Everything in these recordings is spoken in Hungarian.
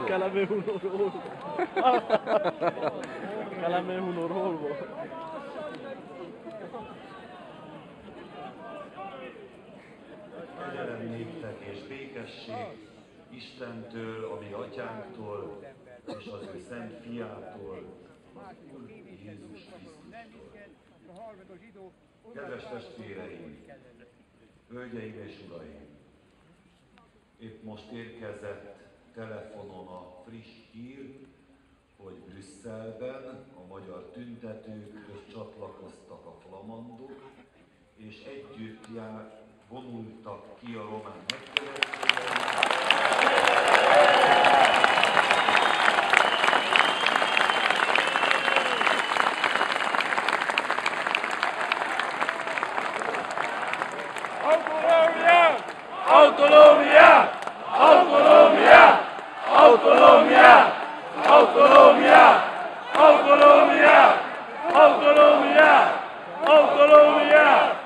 Kelame Hunor hol volt? Kelame Hunor hol volt? Kegyelem néktek és békesség Istentől, a mi atyánktól, és az ő szent fiától, az Úr Jézus Krisztustól. Kedves testvéreim, hölgyeim és uraim! Épp most érkezett telefonon a friss hír, hogy Brüsszelben a magyar tüntetőkhöz csatlakoztak a flamandok, és együtt vonultak ki a román nagykövetségre. Autonomia! Autonomia! Autonomia! Autonomia! Autonomia! Autonomia! Autonomia!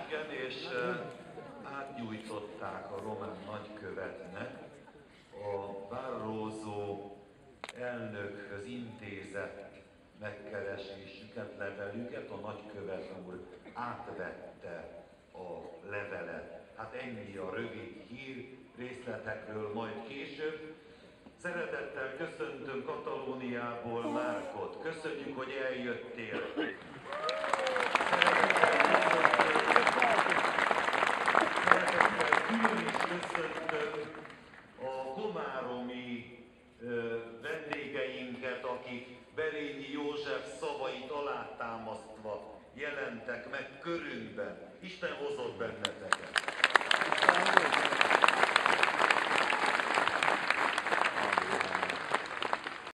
Igen, és átnyújtották a román nagykövetnek a Barroso elnökhöz intézett megkeresésüket, levelüket, a nagykövet úr átvette a levelet. Hát ennyi a rövid hír, részletekről majd később. Szeretettel köszöntöm Katalóniából Márkot. Köszönjük, hogy eljöttél. Szeretettel külön is köszöntöm a komáromi vendégeinket, akik Berényi József szavait alátámasztva jelentek meg körünkben. Isten hozott benneteket!